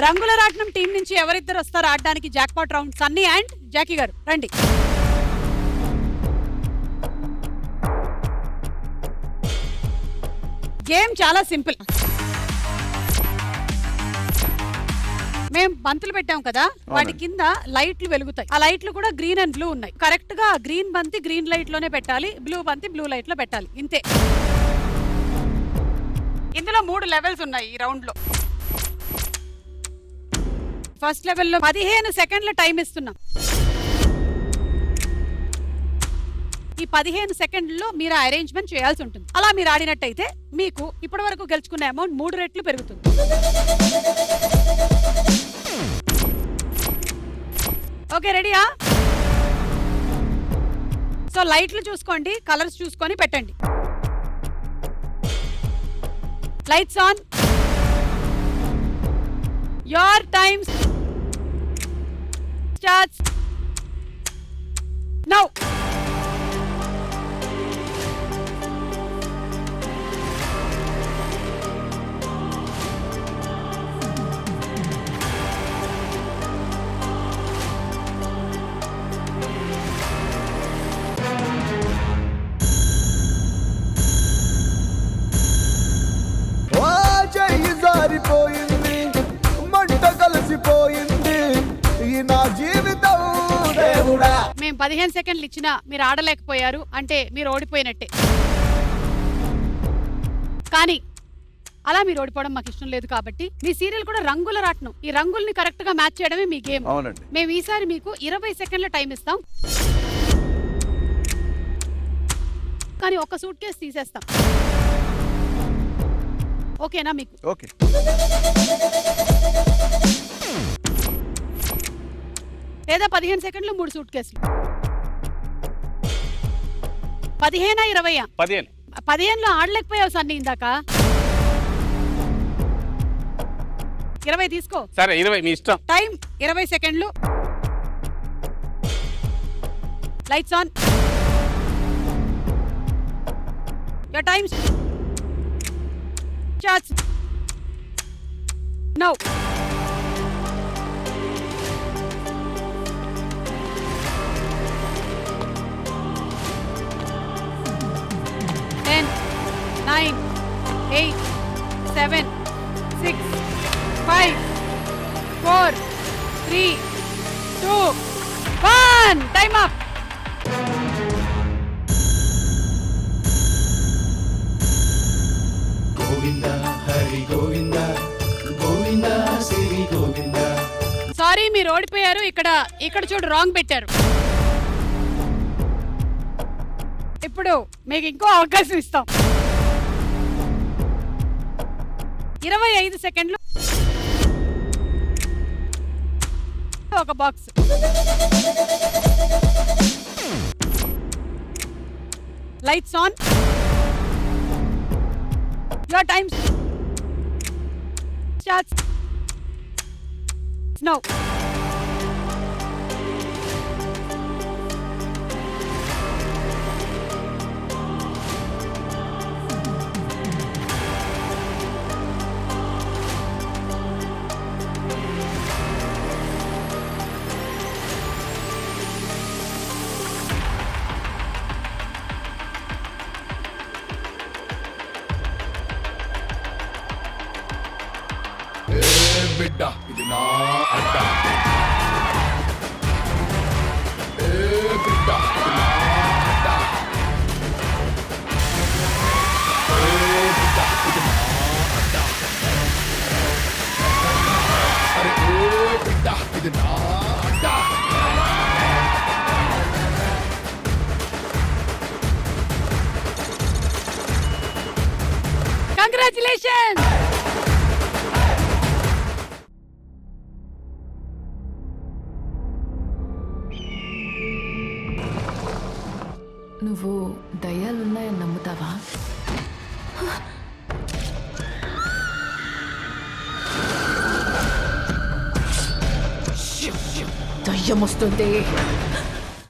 రంగుల రాట్నం టీం నుంచి ఎవరిద్దరు వస్తారు ఆడడానికి jackpot round? Sunny and Jackie గారు రండి. గేమ్ చాలా సింపుల్. మేము బంతులు పెట్టాం కదా, వాటి కింద లైట్లు వెలుగుతాయి. ఆ లైట్లు కూడా గ్రీన్ అండ్ బ్లూ ఉన్నాయి. కరెక్ట్ గా గ్రీన్ బంతి గ్రీన్ లైట్ లోనే పెట్టాలి, బ్లూ బంతి బ్లూ లైట్ లో పెట్టాలి. ఇంతే. ఇందులో 3 లెవెల్స్ ఉన్నాయి ఈ రౌండ్ లో. ఫస్ట్ లెవెల్లో 15 సెకండ్ల టైం ఇస్తున్నాం. ఈ 15 సెకండ్లలో మీరు అరేంజ్మెంట్ చేయాల్సి ఉంటుంది. అలా మీరు ఆడినట్టయితే మీకు ఇప్పటి వరకు గెలుచుకునే అమౌంట్ 3 రెట్లు పెరుగుతుంది. ఓకే, రెడీయా? సో లైట్లు చూసుకోండి, కలర్స్ చూసుకొని పెట్టండి. Lights on. Your time starts now. జారిపోయింది, మంట కలిసిపోయింది ఈ నా జీవితం దేవుడా. మేము 15 సెకండ్లు ఇచ్చినా మీరు ఆడలేకపోయారు అంటే మీరు ఓడిపోయినట్టే. కానీ అలా మీరు ఓడిపోవడం మాకు ఇష్టం లేదు కాబట్టి మీ సీరియల్ కూడా రంగుల రాట్నం. ఈ రంగుల్ని కరెక్ట్ గా మ్యాచ్ చేయడమే మీ గేమ్. అవునండి. మేము ఈసారి మీకు 20 సెకండ్ల టైం ఇస్తాం, కానీ ఒక సూట్ కేసు తీసేస్తాం. ఓకేనా మీకు? ఓకే. లేదా 15 సెకండ్లు 3 సూట్ కేసులు. 15 20? 15లో ఆడలేకపోయావు సన్ని ఇందాక. 20 తీసుకో. సరే 20 మీ ఇష్టం. టైం 20 సెకండ్లు. Lights on. Your time starts now. Ten, 9, 8, 7, 6, 5, 4, 3, 2, 1. Time up. Sorry, మీరు ఓడిపోయారు. ఇక్కడ చూడు, రాంగ్ పెట్టారు. ఇప్పుడు మీకు ఇంకో అవకాశం ఇస్తాం. 25 సెకండ్లు ఒక box. Lights on. Your time starts now. బిడ్డ ఇది నా అడ్డ, బిడ్డ ఇది నా అడ్డ, బిడ్డ ఇది నా అడ్డ, అరే బిడ్డ ఇది నా అడ్డ. కంగ్రాచులేషన్స్. నువ్వు దయ్యాలున్నాయని నమ్ముతావా? దయ్యం వస్తుంది.